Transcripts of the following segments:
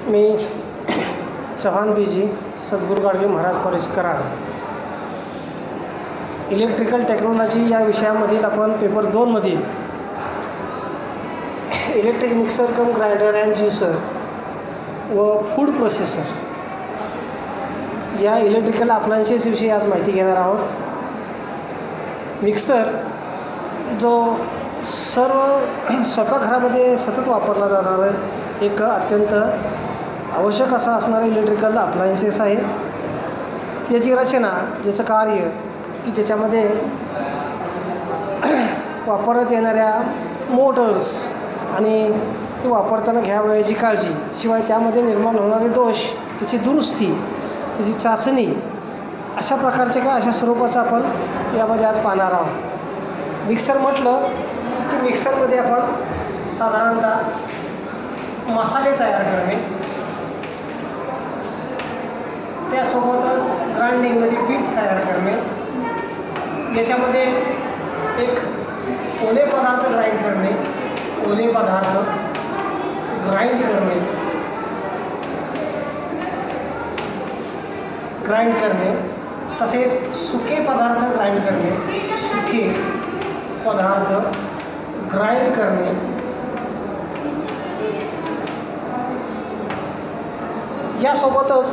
मी Chavan busy सद्गुरू Gadge Maharaj college Karad electrical technology या विषयामधील आपण paper 2 मधील electric mixer come grinder and juicer व फूड प्रोसेसर या इलेक्ट्रिकल अप्लायन्सेस विषयी आज माहिती घेणार आहोत. मिक्सर जो सर्व स्वयंपाकघरामध्ये सतत वापरला जाणारा एक अत्यंत आवश्यक असा असणारा इलेक्ट्रिकल अप्लायन्सेस आहे. याची रचना, ज्याचं कार्य की ज्याच्यामध्ये वापरण्यात येणाऱ्या मोटर्स आणि ते वापरताना घ्यावयाची काळजी, शिवाय त्यामध्ये निर्माण होणारे दोष, त्याची दुरुस्ती, त्याची चाचणी, अशा प्रकारचे अशा स्वरूपाचं आपण यामध्ये आज पाहणार आहोत. मिक्सर म्हटलं की मिक्सरमध्ये आपण साधारणतः मसाले तयार करणे, त्यासोबतच ग्राइंडिंग म्हणजे पीठ तयार करणे, याच्यामध्ये एक ओले पदार्थ ग्राइंड करणे, ओले पदार्थ ग्राइंड करणे, तसेच सुके पदार्थ ग्राइंड करणे, सुके पदार्थ ग्राइंड करणे, यासोबतच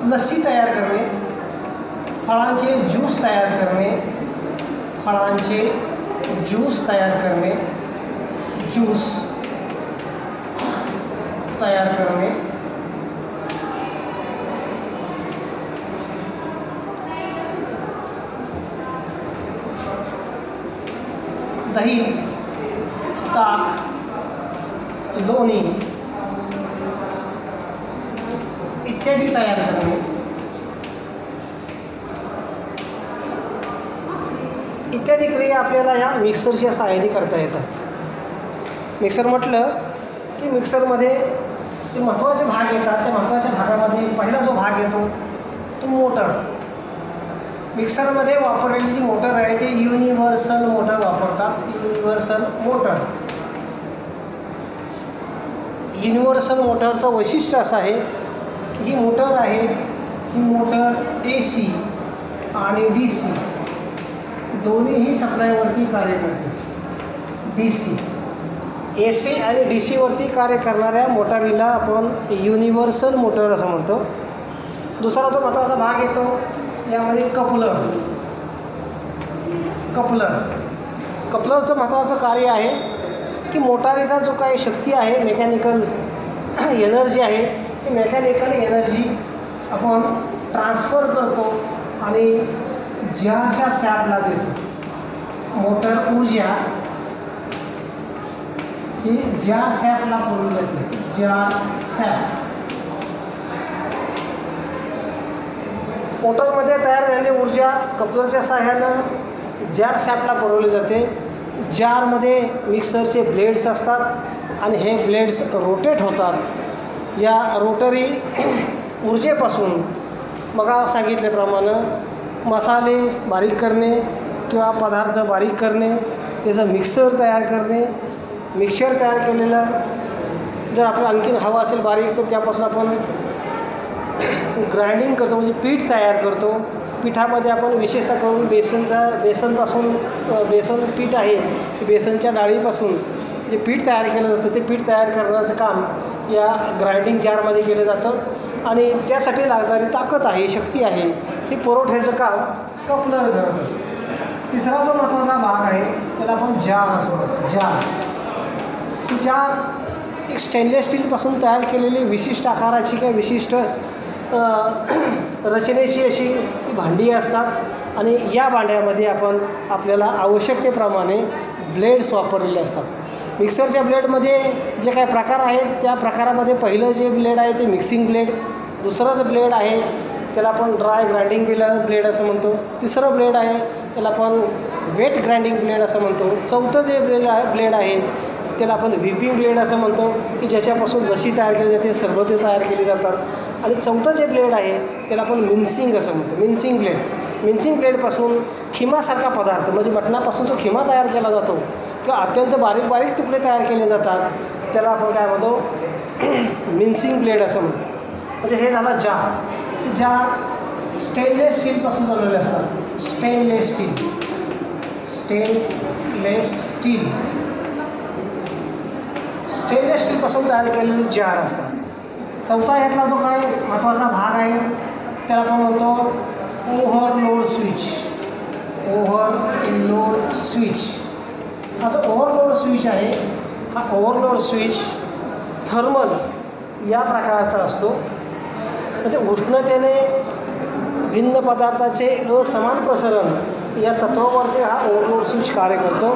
लस्सी तयार करणे, फळांचे ज्यूस तयार करणे, ज्यूस तयार करणे, दही, ताक, लोणी इत्यादी तयार करणे, इत्यादी क्रिया आपल्याला या मिक्सरच्या सहाय्याने करता येतात. मिक्सर म्हटलं की मिक्सरमध्ये जे महत्त्वाचे भाग येतात, त्या महत्त्वाच्या भागामध्ये पहिला जो भाग येतो तो मोटर. मिक्सरमध्ये वापरलेली जी मोटर आहे ते युनिव्हर्सल मोटर वापरतात. युनिव्हर्सल मोटरचं वैशिष्ट्य असं आहे की ही मोटर AC आणि DC दोन्हीही सप्लायवरती कार्य करते. AC आणि DCवरती कार्य करणाऱ्या मोटारीला आपण युनिव्हर्सल मोटर असं म्हणतो. दुसरा जो महत्त्वाचा भाग येतो यामध्ये कपलरचं महत्त्वाचं कार्य आहे की मोटारीचा जो काही शक्ती आहे, मेकॅनिकल एनर्जी आहे, ती मेकॅनिकल एनर्जी आपण ट्रान्सफर करतो आणि जारच्या सॅपला देतो. मोटर ऊर्जा ही जार सॅपला पुरवली जाते. मोटरमध्ये तयार झालेली ऊर्जा कपलरच्या सहाय्यानं जार सॅपला पुरवली जाते. जारमध्ये मिक्सरचे ब्लेड्स असतात आणि हे ब्लेड्स रोटेट होतात. या रोटरी ऊर्जेपासून मग सांगितल्याप्रमाणे मसाले बारीक करणे किंवा पदार्थ बारीक करणे, त्याचं मिक्सर तयार केलेलं जर आपल्याला आणखीन हवं असेल बारीक, तर त्यापासून आपण ग्राइंडिंग करतो, म्हणजे पीठ तयार करतो. पिठामध्ये आपण विशेषतः करून बेसन पीठ आहे, बेसनच्या डाळीपासून जे पीठ तयार केलं जातं ते पीठ तयार करण्याचं काम या ग्राइंडिंग जारमध्ये केलं जातं आणि त्यासाठी लागणारी ताकद आहे, शक्ती आहे, हे पुरवठ्याचं काम कपलर करत असतं. तिसरा जो महत्त्वाचा भाग आहे त्याला आपण जार असं म्हणतो. जार एक स्टेनलेस स्टीलपासून तयार केलेली विशिष्ट आकाराची काही विशिष्ट रचनेची अशी भांडी असतात आणि या भांड्यामध्ये आपल्याला आवश्यकतेप्रमाणे ब्लेड्स वापरलेले असतात. मिक्सरच्या ब्लेडमध्ये जे काही प्रकार आहेत त्या प्रकारामध्ये पहिलं जे ब्लेड आहे ते मिक्सिंग ब्लेड, दुसरं जे ब्लेड आहे त्याला आपण ड्राय ग्राइंडिंग ब्लेड असं म्हणतो, तिसरं ब्लेड आहे त्याला आपण वेट ग्राइंडिंग ब्लेड असं म्हणतो, चौथं जे ब्लेड आहे त्याला आपण व्हिपिंग ब्लेड असं म्हणतो की ज्याच्यापासून लस्सी तयार केली जाते, सरबते तयार केली जातात, आणि चौथं जे ब्लेड आहे त्याला आपण मिन्सिंग असं म्हणतो, मिन्सिंग ब्लेडपासून खिमासारखा पदार्थ म्हणजे मटणापासून जो खिमा तयार केला जातो किंवा अत्यंत बारीक तुकडे तयार केले जातात त्याला आपण काय म्हणतो मिन्सिंग ब्लेड असं म्हणतो. म्हणजे हे झालं जार. जार स्टेनलेस स्टीलपासून बनवलेले असतात. Stainless steel, stainless steel, stainless स्टीलपासून तयार केलेले जार असतात. चौथा यातला जो काय महत्त्वाचा भाग आहे त्याला आपण म्हणतो ओव्हरलोड स्विच. Overload switch. हा जो ओव्हरलोड स्विच आहे हा ओव्हरलोड स्विच थर्मल या प्रकारचा असतो. म्हणजे उष्णतेने भिन्न पदार्थाचे असमान प्रसरण या तत्वावरती हा ओव्हरलोड स्विच कार्य करतो.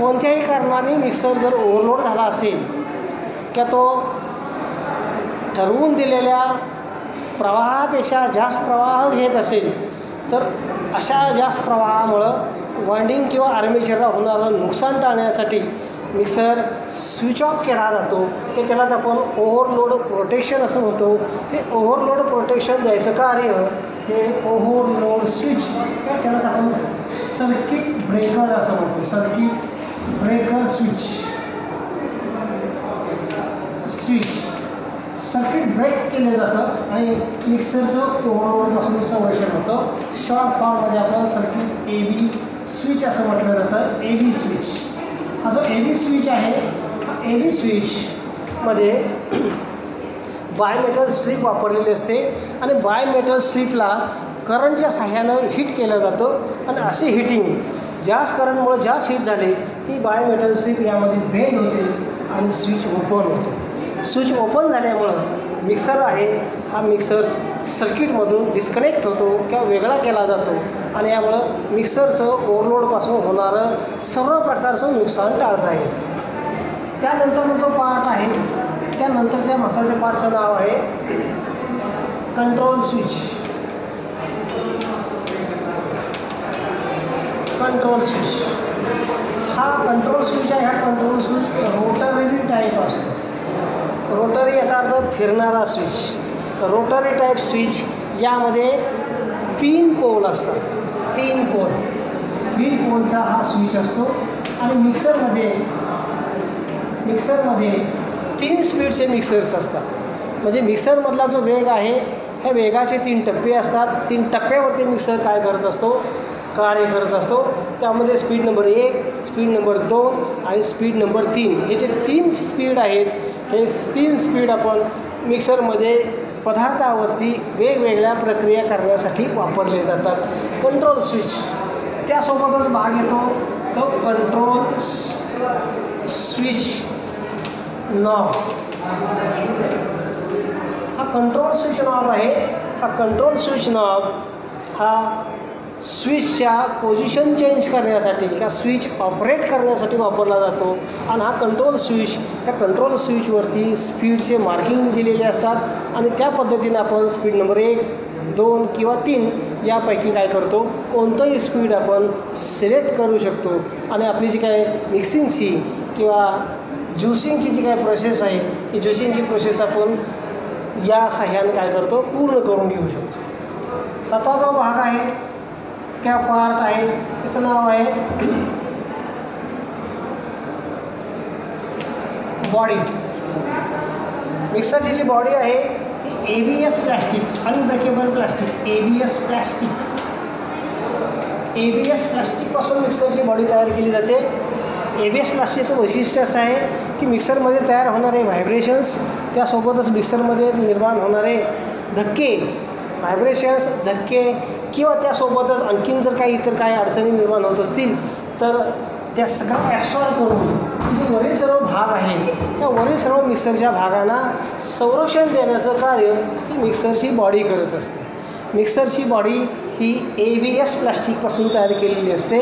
कोणत्याही कारणाने मिक्सर जर ओव्हरलोड झाला असेल किंवा तो ठरवून दिलेल्या प्रवाहापेक्षा जास्त प्रवाह घेत असेल तर अशा जास्त प्रवाहामुळं वाइंडिंग किंवा आर्मेचरला होणारं नुकसान टाळण्यासाठी मिक्सर स्विच ऑफ केला जातो. की त्यालाच आपण ओव्हरलोड प्रोटेक्शन असं म्हणतो. हे ओव्हरलोड प्रोटेक्शन द्यायचं कार्य हे ओव्हरलोड स्विच त्याला आपण सर्किट ब्रेकर असं म्हणतो. Circuit breaker switch. Circuit break केलं जातं आणि मिक्सरचं ओव्हरलोडपासून संरक्षण होतं. शॉर्ट फॉर्ममध्ये आपण सर्किट AB स्विच असं म्हटलं जातं. AB switch. हा जो AB स्विच आहे हा AB स्विचमध्ये बायमेटल स्ट्रीप वापरलेली असते आणि बायमेटल स्ट्रीपला करंटच्या साह्यानं हिट केलं जातं आणि अशी हिटिंग जास्त करंटमुळे जास्त हिट झाली की बायमेटल स्ट्रीप यामध्ये बेंड होते आणि स्विच ओपन होतो. स्विच ओपन झाल्यामुळं मिक्सर आहे हा मिक्सर सर्किटमधून डिस्कनेक्ट होतो किंवा वेगळा केला जातो आणि यामुळं मिक्सरचं ओव्हरलोडपासून होणारं सर्व प्रकारचं नुकसान टाळता येतं. त्यानंतरचा जो पार्ट आहे त्यानंतरच्या महत्त्वाच्या पार्टचं नाव आहे कंट्रोल स्विच. Control switch. हा कंट्रोल स्विच आहे. हा कंट्रोल स्विच रोटरी टाईप असतो. रोटरी याचा अर्थ फिरणारा स्विच. रोटरी टाईप स्विच यामध्ये 3 पोल असतात. 3 पोलचा हा स्विच असतो आणि मिक्सरमध्ये 3 स्पीडचे मिक्सर्स असतात. म्हणजे मिक्सरमधला जो वेग आहे ह्या वेगाचे 3 टप्पे असतात. 3 टप्प्यावरती मिक्सर काय करत असतो कार्य करत असतो. त्यामध्ये स्पीड नंबर 1, स्पीड नंबर 2 आणि स्पीड नंबर 3 हे जे 3 स्पीड आहेत हे 3 स्पीड आपण मिक्सरमध्ये पदार्थावरती वेगवेगळ्या प्रक्रिया करण्यासाठी वापरले जातात. कंट्रोल स्विच त्यासोबतच भाग येतो तो कंट्रोल स्विच नॉब. हा कंट्रोल स्विच नॉब आहे. हा कंट्रोल स्विच नॉब हा स्विचच्या पोझिशन चेंज करण्यासाठी किंवा स्विच ऑपरेट करण्यासाठी वापरला जातो आणि हा कंट्रोल स्विच या कंट्रोल स्विचवरती स्पीडचे मार्किंग दिलेले असतात आणि त्या पद्धतीने आपण स्पीड नंबर 1, 2 किंवा 3 यापैकी काय करतो कोणतंही स्पीड आपण सिलेक्ट करू शकतो आणि आपली जी काय मिक्सिंगची किंवा ज्युसिंगची जी काय प्रोसेस आहे ही ज्युसिंगची प्रोसेस आपण या साह्याने काय करतो पूर्ण करून घेऊ शकतो. 7वा जो भाग आहे क्या पार्ट आहे त्याचं नाव आहे बॉडी. मिक्सरची जी बॉडी आहे ती ABS plastic unbreakable plastic ABS प्लॅस्टिकपासून मिक्सरची बॉडी तयार केली जाते. ABS प्लास्टिकचं वैशिष्ट्य असं आहे की मिक्सरमध्ये तयार होणारे व्हायब्रेशन्स त्यासोबतच मिक्सरमध्ये निर्माण होणारे धक्के धक्के किंवा त्यासोबतच आणखीन जर काही इतर काही अडचणी निर्माण होत असतील तर त्या सगळ्या ॲब्सॉर्ब करून जे वरील सर्व भाग आहेत या वरील सर्व मिक्सरच्या भागांना संरक्षण देण्याचं कार्य ही मिक्सरची बॉडी करत असते. मिक्सरची बॉडी ही ABS प्लास्टिकपासून तयार केलेली असते.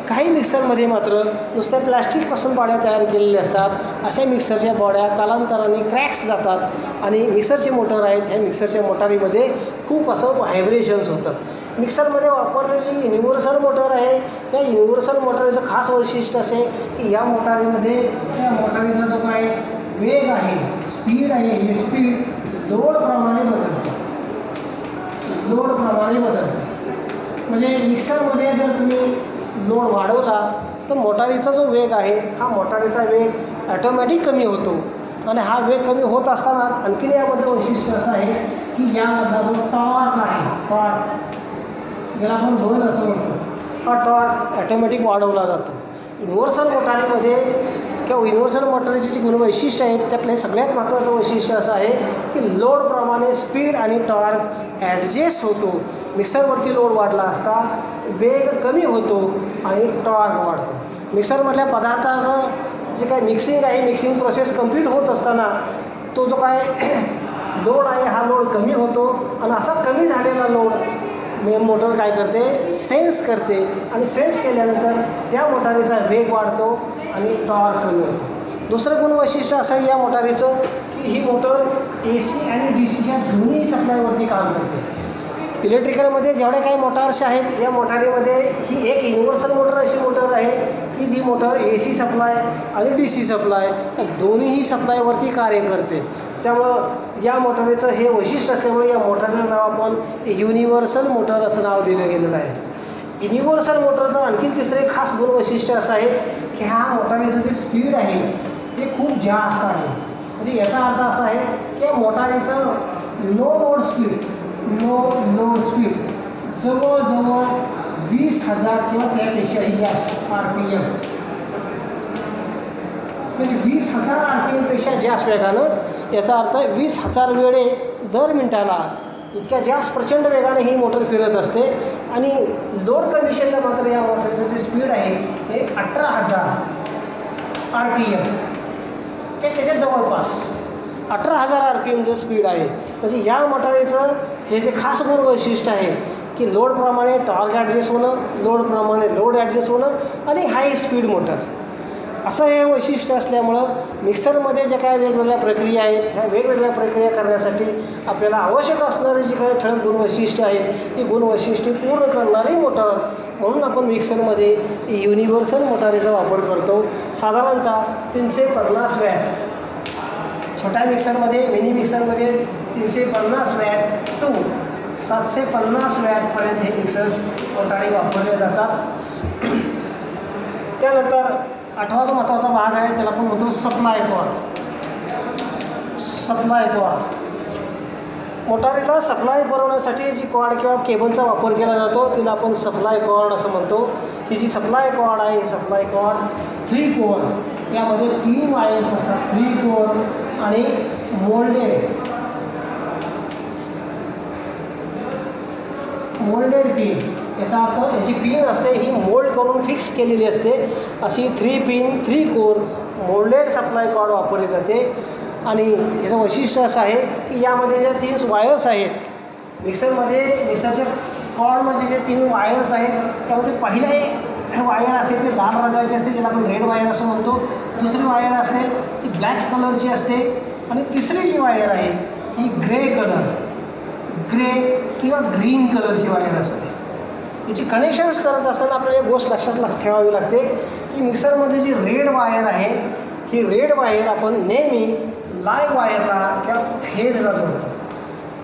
काही मिक्सरमध्ये मात्र नुसत्या प्लॅस्टिकपासून बॉड्या तयार केलेल्या असतात. अशा मिक्सरच्या बॉड्या कालांतराने क्रॅक्स जातात आणि मिक्सरचे मोटर आहेत ह्या मिक्सरच्या मोटारीमध्ये खूप असं व्हायब्रेशन्स होतं. मिक्सरमध्ये वापरलेली जी युनिव्हर्सल मोटर आहे त्या युनिव्हर्सल मोटारीचं खास वैशिष्ट्य असे की या मोटारीमध्ये त्या मोटारीचा जो काय वेग आहे स्पीड आहे हे स्पीड लोडप्रमाणे बदलतं. म्हणजे मिक्सरमध्ये जर तुम्ही लोड वाढवला तर मोटारीचा जो वेग आहे हा मोटारीचा वेग ॲटोमॅटिक कमी होतो आणि हा वेग कमी होत असताना आणखीन यामध्ये वैशिष्ट्य असं आहे की यामधला जो टॉर्क आहे, टॉर्क ज्याला आपण बल असं म्हणतो, हा टॉर्क ॲटोमॅटिक वाढवला जातो. युनिव्हर्सल मोटारीमध्ये किंवा युनिव्हर्सल मोटारीची जी गुणवैशिष्ट्य आहेत त्यातलं सगळ्यात महत्त्वाचं वैशिष्ट्य असं आहे की लोडप्रमाणे स्पीड आणि टॉर्क ॲडजस्ट होतो. मिक्सरवरती लोड वाढला असता वेग कमी होतो आणि टॉर्क वाढतो. मिक्सरमधल्या पदार्थाचं जे काय मिक्सिंग आहे, मिक्सिंग प्रोसेस कंप्लीट होत असताना तो जो काय लोड आहे हा लोड कमी होतो आणि असा कमी झालेला लोड मोटर काय करते, सेन्स करते आणि सेन्स केल्यानंतर त्या मोटारीचा वेग वाढतो आणि टॉर्क कमी होतो. दुसरं गुणवैशिष्ट्य असं आहे या मोटारीचं की ही मोटर AC आणि DC च्या दोन्ही सप्लायवरती काम करते. इलेक्ट्रिकलमध्ये जेवढ्या काही मोटार्स आहेत या मोटारीमध्ये ही एक युनिव्हर्सल मोटर अशी मोटर आहे की जी मोटर AC सप्लाय आणि DC सप्लाय या दोन्हीही सप्लायवरती कार्य करते. त्यामुळं या मोटारीचं हे वैशिष्ट्य असल्यामुळे या मोटारीला नाव आपण युनिव्हर्सल मोटर असं नाव दिलं गेलेलं आहे. युनिव्हर्सल मोटरचं आणखी तिसरे खास गुणवैशिष्ट्य असं आहे की ह्या मोटारीचं जे स्पीड आहे ते खूप जास्त आहे. म्हणजे याचा अर्थ असा आहे की या मोटारीचं नो लोड स्पीड जवळजवळ 20,000 किंवा त्यापेक्षाही जास्त RPM, म्हणजे 20,000 RPMपेक्षा जास्त वेगानं, याचा अर्थ 20,000 वेळे दर मिनिटाला इतक्या जास्त प्रचंड वेगाने ही मोटर फिरत असते. आणि लोड कंडिशनला मात्र या मोटरचं जे स्पीड आहे ते 18,000 RPM, त्याच्या जवळपास 18,000 RPM जे स्पीड आहे. म्हणजे या मोटारीचं हे जे खास गुण वैशिष्ट्य आहे की लोडप्रमाणे टॉर्क ॲडजस्ट होणं, लोडप्रमाणे लोड ॲडजस्ट होणं आणि हाय स्पीड मोटर असं हे वैशिष्ट्य असल्यामुळं मिक्सरमध्ये ज्या काय वेगवेगळ्या प्रक्रिया आहेत ह्या वेगवेगळ्या प्रक्रिया करण्यासाठी आपल्याला आवश्यक असणारी जी काही ठळक गुणवैशिष्ट्य आहेत ती गुणवैशिष्ट्ये पूर्ण करणारी मोटर म्हणून आपण मिक्सरमध्ये युनिव्हर्सल मोटारीचा वापर करतो. साधारणतः 350 वॅट, छोट्या मिक्सरमध्ये मिनी मिक्सरमध्ये 350 वॅट टू 750 वॅटपर्यंत हे मिक्सर्स मोटारी वापरले जातात. त्यानंतर 8वाचा महत्त्वाचा भाग आहे त्याला आपण म्हणतो सप्लाय कॉर्ड. सप्लाय कॉर्ड मोटारीला सप्लाय पुरवण्यासाठी जी कॉर्ड किंवा केबलचा वापर केला जातो तिला आपण सप्लाय कॉर्ड असं म्हणतो. ही जी सप्लाय कॉर्ड आहे ही सप्लाय कॉर्ड 3 कोअर, यामध्ये 3 वायर्स असतात. 3 कोअर आणि मोल्डेड पिन, याचा अर्थ याची पिन असते ही मोल्ड करून फिक्स केलेली असते. अशी 3 pin 3 core moulded supply cord वापरली जाते. आणि याचं वैशिष्ट्य असं आहे की यामध्ये ज्या 3 वायर्स आहेत मिक्सरच्या कॉर्डमध्ये जे 3 वायर्स आहेत त्यामध्ये पहिला वायर असेल ते लाल रंगाची असते ज्याला आपण रेड वायर असं म्हणतो. दुसरी वायर असते ती ब्लॅक कलरची असते आणि तिसरी जी वायर आहे ही ग्रे किंवा ग्रीन कलरची वायर असते. याची कनेक्शन्स करत असताना आपल्याला एक गोष्ट लक्षात ठेवावी लागते की मिक्सरमध्ये जी रेड वायर आहे ही रेड वायर आपण नेहमी लाईव्ह वायरला किंवा फेजला जोडतो.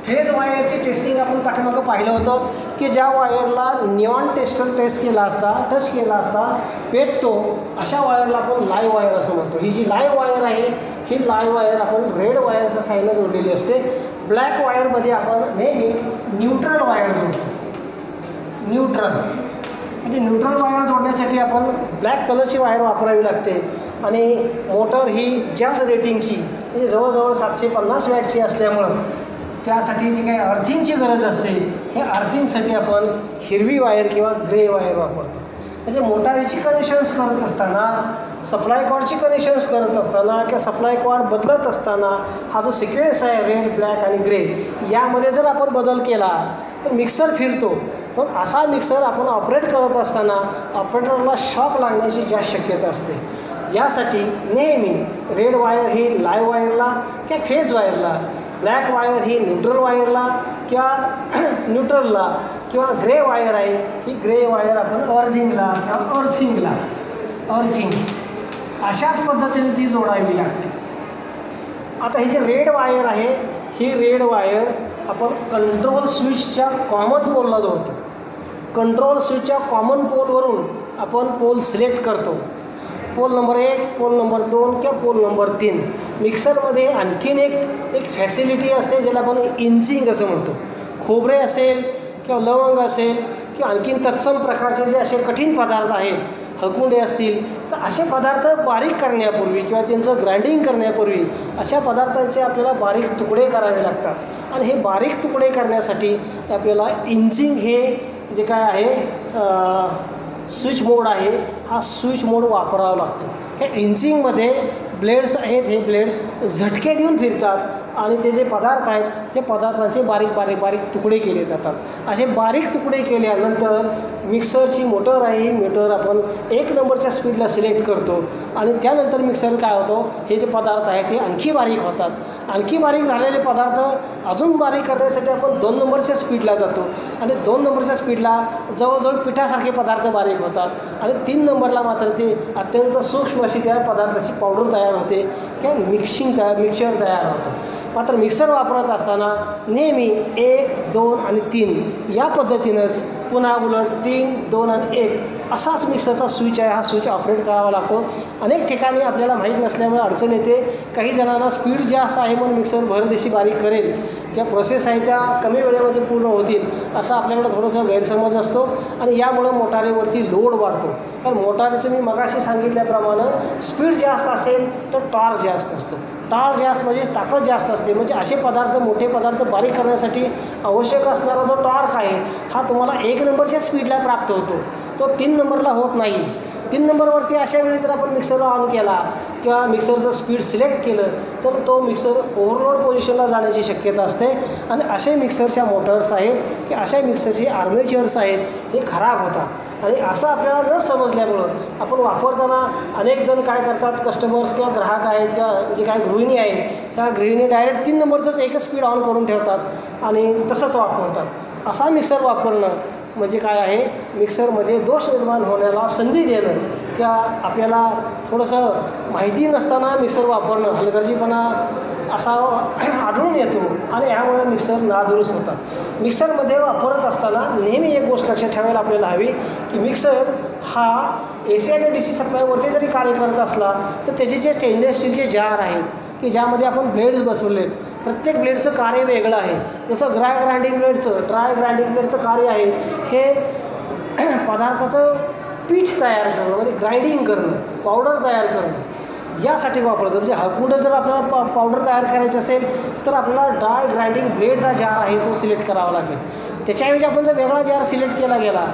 फेज वायरची टेस्टिंग आपण पाठीमागं पाहिलं होतं की ज्या वायरला निऑन टेस्टर टच केला असता पेटतो अशा वायरला आपण लाईव्ह वायर असं म्हणतो. ही जी लाईव्ह वायर आहे ही लाईव्ह वायर आपण रेड वायरच्या साईडला जोडलेली असते. ब्लॅक वायरमध्ये आपण नेहमी न्यूट्रल वायर जोडतो. न्यूट्रल वायर जोडण्यासाठी आपण ब्लॅक कलरची वायर वापरावी लागते. आणि मोटर ही जास्त रेटिंगची म्हणजे जवळजवळ 750 वॅटची असल्यामुळं त्यासाठी जी काही अर्थिंगची गरज असते हे अर्थिंगसाठी आपण हिरवी वायर किंवा ग्रे वायर वापरतो. म्हणजे मोटारीची कनेक्शन्स करत असताना, सप्लाय कॉर्डची कनेक्शन्स करत असताना किंवा सप्लाय कॉर्ड बदलत असताना हा जो सिक्वेन्स आहे रेड, ब्लॅक आणि ग्रे यामध्ये जर आपण बदल केला तर मिक्सर फिरतो. पण असा मिक्सर आपण ऑपरेट करत असताना ऑपरेटरला शॉक लागण्याची जास्त शक्यता असते. यासाठी नेहमी रेड वायर ही लाईव्ह वायरला किंवा फेज वायरला, ब्लॅक वायर ही न्यूट्रल वायरला किंवा न्यूट्रलला किंवा ग्रे वायर आहे ही ग्रे वायर आपण अर्थिंगला किंवा अर्थिंग अशाच पद्धतीने ती जोडावी लागते. आता ही जी रेड वायर आहे ही रेड वायर आपण कंट्रोल स्विचच्या कॉमन पोलला जोडतो. कंट्रोल स्विचच्या कॉमन पोलवरून आपण पोल सिलेक्ट करतो. पोल नंबर 1, पोल नंबर 2 किंवा पोल नंबर 3. मिक्सरमध्ये आणखीन एक फॅसिलिटी असते ज्याला आपण इंचिंग असं म्हणतो. खोबरे असेल किंवा लवंग असेल किंवा आणखीन तत्सम प्रकारचे जे असे कठीण पदार्थ आहेत, हळकुंडे असतील, तर असे पदार्थ बारीक करण्यापूर्वी किंवा त्यांचं ग्राइंडिंग करण्यापूर्वी अशा पदार्थांचे आपल्याला बारीक तुकडे करावे लागतात. आणि हे बारीक तुकडे करण्यासाठी आपल्याला इंचिंग हे जे काय आहे स्विच मोड आहे, हा स्विच मोड वापरावा लागतो. हे इंचिंगमध्ये ब्लेड्स आहेत, हे ब्लेड्स झटके देऊन फिरतात आणि ते जे पदार्थ आहेत ते पदार्थांचे बारीक बारीक बारीक तुकडे केले जातात. असे बारीक तुकडे केल्यानंतर मिक्सरची मोटर आहे, ही मोटर आपण 1 नंबरच्या स्पीडला सिलेक्ट करतो आणि त्यानंतर मिक्सर काय होतो, हे जे पदार्थ आहेत ते आणखी बारीक होतात. आणखी बारीक झालेले पदार्थ अजून बारीक करण्यासाठी आपण 2 नंबरच्या स्पीडला जातो आणि 2 नंबरच्या स्पीडला जवळजवळ पिठासारखे पदार्थ बारीक होतात आणि 3 नंबरला मात्र ते अत्यंत सूक्ष्म अशी त्या पदार्थाची पावडर तयार होते किंवा मिक्सर तयार होतं. मात्र मिक्सर वापरत असताना नेहमी 1, 2 आणि 3 या पद्धतीनंच पुन्हा उलट 3, 2 आणि 1 असाच मिक्सरचा स्विच आहे, हा स्विच ऑपरेट करावा लागतो. अनेक ठिकाणी आपल्याला माहीत नसल्यामुळे अडचण येते. काही जणांना स्पीड जास्त आहे म्हणून मिक्सर भरदेशी बारीक करेल किंवा प्रोसेस आहे त्या कमी वेळेमध्ये पूर्ण होतील असं आपल्याकडं थोडंसं गैरसमज असतो आणि यामुळं मोटारीवरती लोड वाढतो. कारण मोटारीचं मी मगाशी सांगितल्याप्रमाणे स्पीड जास्त असेल तर टॉर्क जास्त असतो. टॉर्क जास्त म्हणजे ताकद जास्त असते. म्हणजे असे पदार्थ, मोठे पदार्थ बारीक करण्यासाठी आवश्यक असणारा जो टॉर्क आहे हा तुम्हाला 1 नंबरच्या स्पीडला प्राप्त होतो, तो 3 नंबरला होत नाही. 3 नंबरवरती अशा वेळी जर आपण मिक्सर ऑन केला किंवा मिक्सरचं स्पीड सिलेक्ट केलं तर तो मिक्सर ओव्हरलोड पोझिशनला जाण्याची शक्यता असते आणि असे मिक्सरच्या मोटर्स आहेत की अशा मिक्सरचे आर्मेचर्स आहेत हे खराब होतात. आणि असं आपल्याला न समजल्यामुळं आपण वापरताना अनेक जण काय करतात, कस्टमर्स किंवा ग्राहक आहेत किंवा जे काय गृहिणी आहेत त्या गृहिणी डायरेक्ट 3 नंबरचंच एकच स्पीड ऑन करून ठेवतात आणि तसंच वापरतात. असा मिक्सर वापरणं म्हणजे काय आहे, मिक्सरमध्ये दोष निर्माण होण्याला संधी देणं किंवा आपल्याला थोडंसं माहिती नसताना मिक्सर वापरणं हलगर्जीपणा असा आढळून येतो आणि यामुळे मिक्सर नादुरुस्त होतात. मिक्सरमध्ये वापरत असताना नेहमी एक गोष्ट लक्षात ठेवायला आपल्याला हवी की मिक्सर हा AC आणि DC सप्लायवरती जरी कार्य करत असला तर त्याचे जे स्टेनलेस स्टीलचे जार आहेत की ज्यामध्ये आपण ब्लेड्स बसवलेत, प्रत्येक ब्लेडचं कार्य वेगळं आहे. जसं ड्राय ग्राइंडिंग ब्लेडचं कार्य आहे हे पदार्थाचं पीठ तयार करणं म्हणजे ग्राइंडिंग करणं, पावडर तयार करणं यासाठी वापरलं. म्हणजे हळकुंड जर आपल्याला पावडर तयार करायचं असेल तर आपल्याला ड्राय ग्राइंडिंग ब्लेडचा जार आहे तो सिलेक्ट करावा लागेल. त्याच्याऐवजी आपण जर वेगळा जार सिलेक्ट केला गेला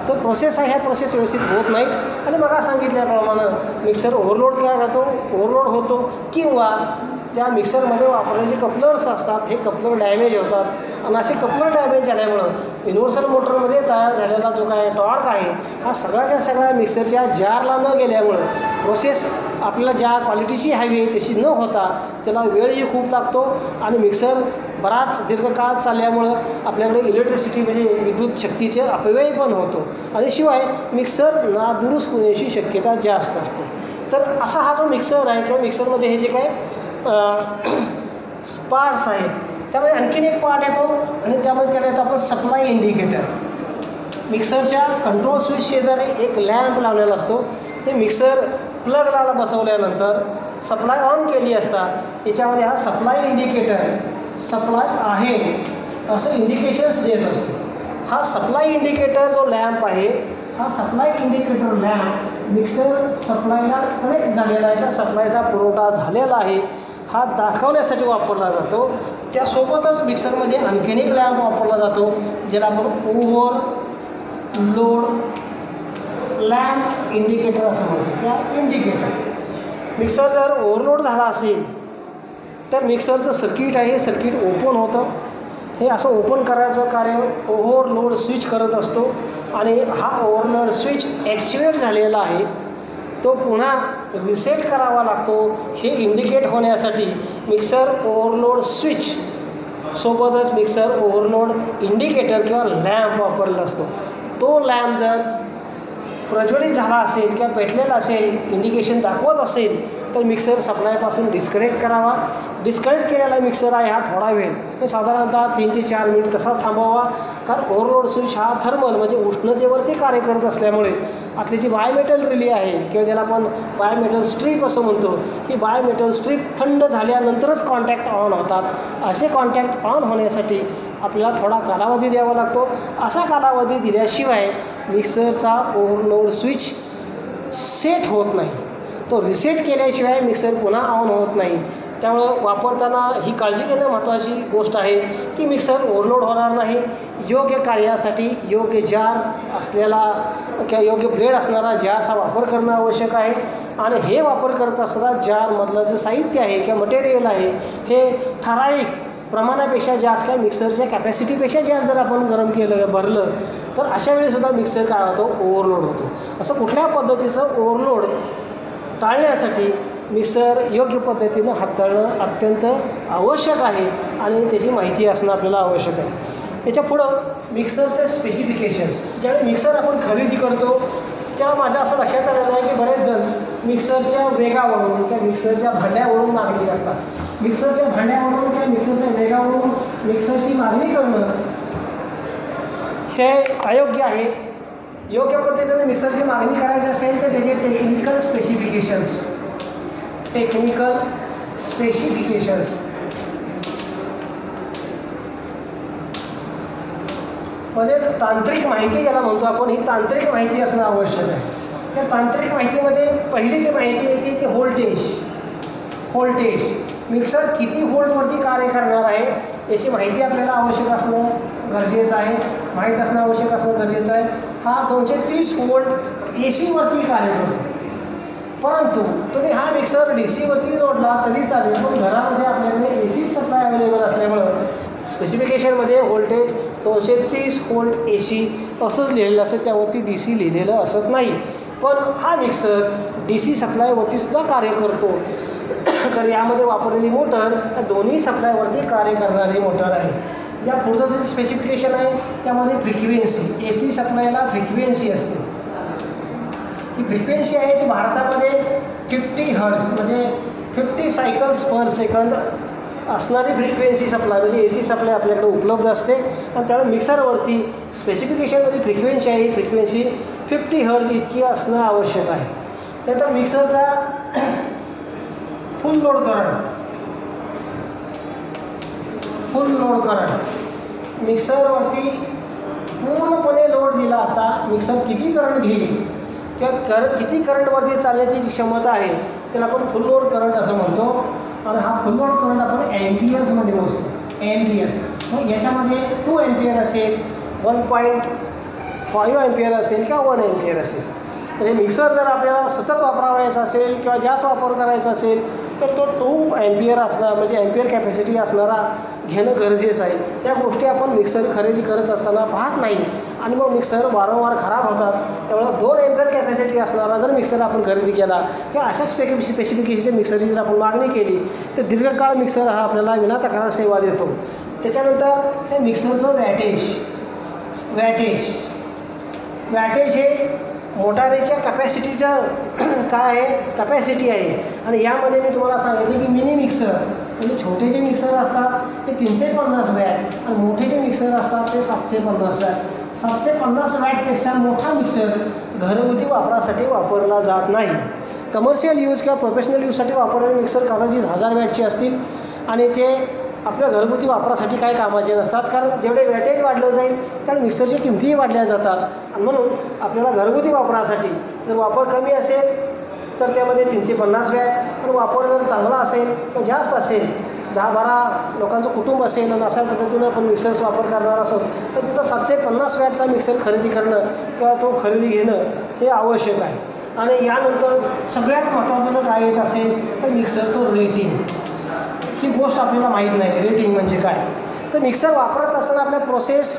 तर प्रोसेस आहे, ह्या प्रोसेस व्यवस्थित होत नाही आणि मग सांगितल्याप्रमाणे मिक्सर ओव्हरलोड होतो किंवा त्या मिक्सरमध्ये वापरलेले जे कपलर्स असतात हे कपलर डॅमेज होतात आणि असे कपलर डॅमेज झाल्यामुळं युनिव्हर्सल मोटरमध्ये तयार झालेला जो काय टॉर्क आहे हा सगळ्याच्या सगळ्या मिक्सरच्या जारला न गेल्यामुळं प्रोसेस आपल्याला ज्या क्वालिटीची हवी आहे तशी न होता त्याला वेळही खूप लागतो आणि मिक्सर बराच दीर्घकाळ चालल्यामुळं आपल्याकडे इलेक्ट्रिसिटी म्हणजे विद्युत शक्तीचे अपव्यय पण होतो आणि शिवाय मिक्सर नादुरुस्त होण्याची शक्यता जास्त असते. तर असा हा जो मिक्सर आहे किंवा मिक्सरमध्ये हे जे काय पार्ट्स आहेत त्यामध्ये आणखीन एक पार्ट येतो आणि त्यामध्ये त्याला येतो आपण सप्लाय इंडिकेटर. मिक्सरच्या कंट्रोल स्विच शेजारी एक लॅम्प लावलेला असतो. ते मिक्सर प्लगला बसवल्यानंतर सप्लाय ऑन केली असता याच्यामध्ये हा सप्लाय इंडिकेटर सप्लाय आहे असं इंडिकेशन्स देत असतो. हा सप्लाय इंडिकेटर जो लॅम्प आहे हा सप्लाय इंडिकेटर लॅम्प मिक्सर सप्लायला कनेक्ट झालेला आहे का सप्लायचा पुरवठा झालेला आहे हा दाखवण्यासाठी वापरला जातो. त्यासोबतच मिक्सरमध्ये आणखीन एक लॅम्प वापरला जातो ज्याला आपण ओव्हरलोड लॅम्प इंडिकेटर असं म्हणतो. त्या इंडिकेटर मिक्सर जर ओव्हरलोड झाला असेल तर मिक्सरचं सर्किट आहे हे सर्किट ओपन होतं. हे असं ओपन करायचं कार्य ओव्हरलोड स्विच करत असतो आणि हा ओव्हरलोड स्विच ॲक्टिवेट झालेला आहे तो पुन्हा रिसेट करावा लागतो. हे इंडिकेट होण्यासाठी मिक्सर ओव्हरलोड स्विच सोबतच मिक्सर ओव्हरलोड इंडिकेटर किंवा लॅम्प वापरलेला असतो. तो लॅम्प जर प्रज्वलित झाला असेल किंवा पेटलेला असेल इंडिकेशन दाखवत असेल तर मिक्सर सप्लायपासून डिस्कनेक्ट करावा. डिस्कनेक्ट केलेला मिक्सर आहे हा थोडा वेळ साधारणतः 3 ते 4 मिनिट तसाच थांबवावा. कारण ओव्हरलोड स्विच हा थर्मल म्हणजे उष्णतेवरती कार्य करत असल्यामुळे आपली जी बायोमेटल रिली आहे किंवा ज्याला आपण बायोमेटल स्ट्रीप असं म्हणतो, की बायोमेटल स्ट्रीप थंड झाल्यानंतरच कॉन्टॅक्ट ऑन होतात. असे कॉन्टॅक्ट ऑन होण्यासाठी आपल्याला थोडा कालावधी द्यावा लागतो. असा कालावधी दिल्याशिवाय मिक्सरचा ओव्हरलोड स्विच सेट होत नाही. तो रिसेट केल्याशिवाय मिक्सर पुन्हा ऑन होत नाही. त्यामुळं वापरताना ही काळजी घेणं महत्त्वाची गोष्ट आहे की मिक्सर ओव्हरलोड होणार नाही. योग्य कार्यासाठी योग्य जार असलेला किंवा योग्य ब्लेड असणारा जारचा वापर करणं आवश्यक आहे. आणि हे वापर करत असताना जारमधलं जे साहित्य आहे किंवा मटेरियल आहे हे ठराविक प्रमाणापेक्षा जास्त किंवा मिक्सरच्या कॅपॅसिटीपेक्षा जास्त जर आपण गरम केलं भरलं तर अशा वेळीसुद्धा मिक्सर काय होतो, ओव्हरलोड होतो. असं कुठल्या पद्धतीचं ओव्हरलोड टाळण्यासाठी मिक्सर योग्य पद्धतीनं हाताळणं अत्यंत आवश्यक आहे आणि त्याची माहिती असणं आपल्याला आवश्यक आहे. त्याच्या पुढं मिक्सरचे स्पेसिफिकेशन्स. ज्यावेळी मिक्सर आपण खरेदी करतो तेव्हा माझ्या असं लक्षात आलेलं आहे की बरेच जण मिक्सरच्या वेगावरून किंवा मिक्सरच्या भांड्यावरून मागणी करतात. मिक्सरच्या भांड्यावरून किंवा मिक्सरच्या वेगावरून मिक्सरची मागणी करणं हे अयोग्य आहे. योग्य पद्धतीने मिक्सरची मागणी करायची असेल तर त्याचे टेक्निकल स्पेसिफिकेशन्स म्हणजे तांत्रिक माहिती ज्याला म्हणतो आपण, ही तांत्रिक माहिती असणं आवश्यक आहे. त्या तांत्रिक माहितीमध्ये पहिली जी माहिती येते ती व्होल्टेज. मिक्सर किती व्होल्टवरती कार्य करणार आहे याची माहिती आपल्याला आवश्यक असणं गरजेचं आहे, माहीत असणं आवश्यक असणं गरजेचं आहे. हा 230 व्होल्ट AC वरती कार्य करतो. परंतु तुम्ही हा मिक्सर DC वरती जोडला तरी चालेल, पण घरामध्ये आपल्याकडे AC सप्लाय अवेलेबल असल्यामुळं स्पेसिफिकेशनमध्ये व्होल्टेज 230 व्होल्ट AC असंच लिहिलेलं असतं, त्यावरती DC लिहिलेलं असत नाही. पण हा मिक्सर DC सप्लायवरती सुद्धा कार्य करतो. तर यामध्ये वापरलेली मोटर या दोन्ही सप्लायवरती कार्य करणारी मोटर आहे. या पुढचं जे स्पेसिफिकेशन आहे त्यामध्ये फ्रिक्वेन्सी, AC सप्लायला फ्रिक्वेन्सी असते. ही फ्रिक्वेन्सी आहे ती भारतामध्ये 50 हर्ट्ज म्हणजे 50 सायकल्स पर सेकंद असणारी फ्रिक्वेन्सी सप्लाय म्हणजे AC सप्लाय आपल्याकडे उपलब्ध असते. आणि त्यामुळे मिक्सरवरती स्पेसिफिकेशनमध्ये फ्रिक्वेन्सी आहे, फ्रिक्वेन्सी 50 हर्ट्ज इतकी असणं आवश्यक आहे. त्यानंतर मिक्सरचा फुल लोड करंट मिक्सरवरती पूर्णपणे लोड दिला असता मिक्सर किती करंट घेईल किंवा किती करंटवरती चालण्याची जी क्षमता आहे त्याला आपण फुल लोड करंट असं म्हणतो. आणि हा फुल लोड करंट आपण एम्पियर्समध्ये मोजतो. मग याच्यामध्ये 2 एम्पियर असेल, 1.5 एम्पियर असेल किंवा 1 एम्पियर असेल. म्हणजे मिक्सर जर आपल्याला सतत वापरावायचा असेल किंवा जास्त वापर करायचा असेल तर तो 2 एम्पियर असणार म्हणजे एम्पियर कॅपॅसिटी असणारा घेणं गरजेचं आहे. या गोष्टी आपण मिक्सर खरेदी करत असताना पाहत नाही आणि मग मिक्सर वारंवार खराब होतात. त्यामुळे 2 एम्पियर कॅपॅसिटी असणारा जर मिक्सर आपण खरेदी केला किंवा अशा स्पेसिफिकेशनच्या मिक्सरची जर आपण मागणी केली तर दीर्घकाळ मिक्सर हा आपल्याला विना तक्रार सेवा देतो. त्याच्यानंतर त्या मिक्सरचं वॅटेज हे मोटारीच्या कॅपॅसिटीचं काय आहे, कॅपॅसिटी आहे. आणि यामध्ये मी तुम्हाला सांगितले की मिनी मिक्सर म्हणजे छोटे जे मिक्सर असतात ते 350 वॅट आणि मोठे जे मिक्सर असतात ते 750 वॅट. 750 वॅटपेक्षा मोठा मिक्सर घरगुती वापरासाठी वापरला जात नाही. कमर्शियल यूज किंवा प्रोफेशनल यूजसाठी वापरलेले मिक्सर कदाचित 1000 वॅटचे असतील आणि ते आपल्या घरगुती वापरासाठी काही कामाचे नसतात. कारण जेवढे वॅटेज वाढलं जाईल त्यामुळे मिक्सरच्या किमतीही वाढल्या जातात. आणि म्हणून आपल्याला घरगुती वापरासाठी जर वापर कमी असेल तर त्यामध्ये 350 वॅट आणि वापर जर चांगला असेल किंवा जास्त असेल 10-12 लोकांचं कुटुंब असेल आणि अशा पद्धतीनं आपण मिक्सर्स वापर करणार असो तर तिथं 750 वॅटचा मिक्सर खरेदी करणं किंवा तो खरेदी घेणं हे आवश्यक आहे. आणि यानंतर सगळ्यात महत्त्वाचं जर काय येत असेल तर मिक्सरचं रेटिंग. ही गोष्ट आपल्याला माहीत नाही रेटिंग म्हणजे काय. तर मिक्सर वापरत असताना आपल्या प्रोसेस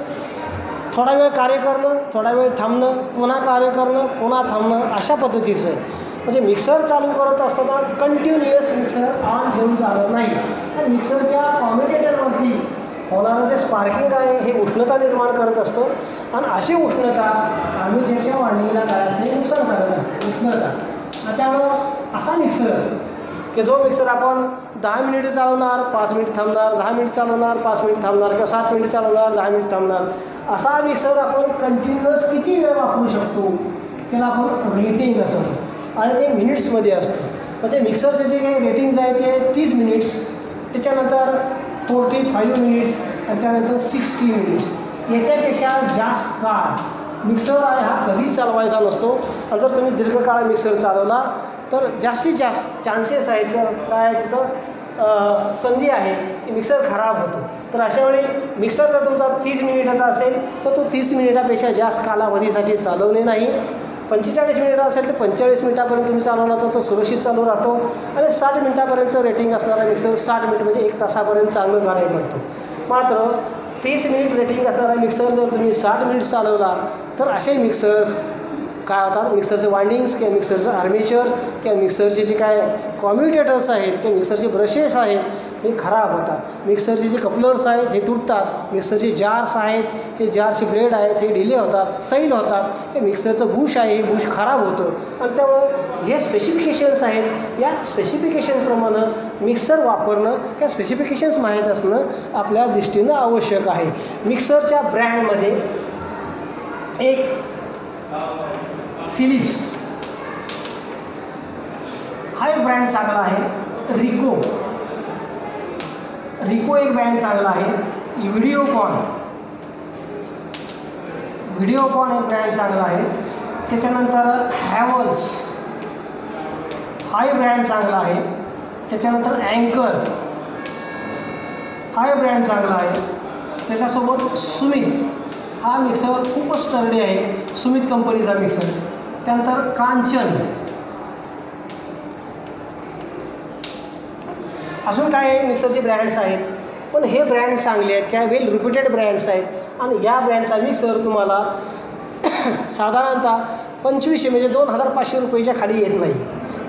थोडा वेळ कार्य करणं, थोडा वेळ थांबणं, पुन्हा कार्य करणं, पुन्हा थांबणं अशा पद्धतीचं. म्हणजे मिक्सर चालू करत असताना कंटिन्युअस मिक्सर ऑन घेऊन चालत नाही. तर मिक्सरच्या कॉम्युटेटरवरती होणारं जे स्पार्किंग आहे हे उष्णता निर्माण करत असतं आणि अशी उष्णता आर्मेचरच्या वाढणीला काय असते, नुकसान करत असते उष्णता. त्यामुळं असा मिक्सर की जो मिक्सर आपण 10 मिनिट चालवणार, 5 मिनिट थांबणार, 10 मिनिट चालवणार, 5 मिनिट थांबणार, किंवा 7 मिनिट चालवणार, 10 मिनिट थांबणार, असा मिक्सर आपण कंटिन्युअस किती वेळ वापरू शकतो त्याला आपण रेटिंग असतं आणि ते मिनिट्समध्ये असतं. म्हणजे मिक्सरचे जे काही रेटिंग्ज आहे ते 30 मिनिट्स, त्याच्यानंतर 45 मिनिट्स आणि त्यानंतर 60 मिनिट्स. याच्यापेक्षा जास्त काळ मिक्सर आहे हा कधीच चालवायचा नसतो. आणि जर तुम्ही दीर्घकाळ मिक्सर चालवला तर जास्तीत जास्त चान्सेस आहेत काय तिथं संधी आहे की मिक्सर खराब होतो. तर अशावेळी मिक्सर जर तुमचा 30 मिनिटाचा असेल तर तो 30 मिनिटापेक्षा जास्त कालावधीसाठी चालवणे नाही. 45 मिनिटं असेल तर 45 मिनिटापर्यंत तुम्ही चालवला तर तो सुरक्षित चालू राहतो. आणि 60 मिनिटापर्यंतचं रेटिंग असणारा मिक्सर 60 मिनिट म्हणजे 1 तासापर्यंत चांगलं कार्य करतो. मात्र 30 मिनिट रेटिंग असणारा मिक्सर जर तुम्ही 60 मिनिट चालवला तर असे मिक्सर्स काय होतात, मिक्सरचे वाइंडिंग्स किंवा मिक्सरचं आर्मेचर किंवा मिक्सरचे जे काय कॉम्युटेटर्स आहेत किंवा मिक्सरचे ब्रशेस आहेत हे खराब होतात. मिक्सरचे जे कपलर्स आहेत हे तुटतात. मिक्सरचे जार्स आहेत हे जारचे ब्लेड आहेत हे ढिले होतात, सैल होतात. हे मिक्सरचं बुश आहे हे बुश खराब होतं. आणि त्यामुळं हे स्पेसिफिकेशन्स आहेत, या स्पेसिफिकेशनप्रमाणे मिक्सर वापरणं किंवा स्पेसिफिकेशन्स माहीत असणं आपल्या दृष्टीनं आवश्यक आहे. मिक्सरच्या ब्रँडमध्ये एक फिलिप्स हा एक ब्रँड चांगला आहे. रिको एक ब्रँड चांगला आहे. व्हिडिओकॉन एक ब्रँड चांगला आहे. त्याच्यानंतर हॅवल्स हा एक ब्रँड चांगला आहे. त्याच्यानंतर अँकर हा एक ब्रँड चांगला आहे. त्याच्यासोबत सुमित हा मिक्सर खूपच स्टर्डी आहे, सुमित कंपनीचा मिक्सर. त्यानंतर कांचन, अजून काय मिक्सरचे ब्रँड्स आहेत. पण हे ब्रँड चांगले आहेत, काय वेल रिप्युटेड ब्रँड्स आहेत. आणि या ब्रँडचा मिक्सर तुम्हाला साधारणतः 2500 म्हणजे 2500 रुपयाच्या खाली येत नाही.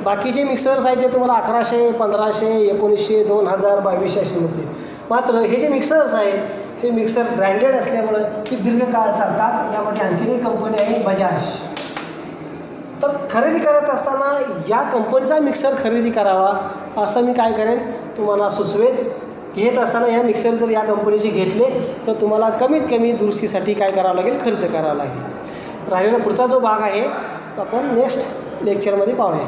बाकीचे मिक्सर्स आहेत ते तुम्हाला 1100, 1500, 1900, 2000, 2200 असे मिळतील. मात्र हे जे मिक्सर्स आहेत हे मिक्सर ब्रँडेड असल्यामुळं की दीर्घकाळ चालतात. यामध्ये आणखीन एक कंपनी आहे बजाज. तर खरेदी करत असताना या कंपनीचा मिक्सर खरेदी करावा असं मी काय करेन तुम्हाला सुचवेन. घेत असताना या मिक्सर जर या कंपनीचे घेतले तर तुम्हाला कमीत कमी दुरुस्तीसाठी काय करावं लागेल, खर्च करावा लागेल. राहिलेला पुढचा जो भाग आहे तो आपण नेक्स्ट लेक्चरमध्ये पाहूया.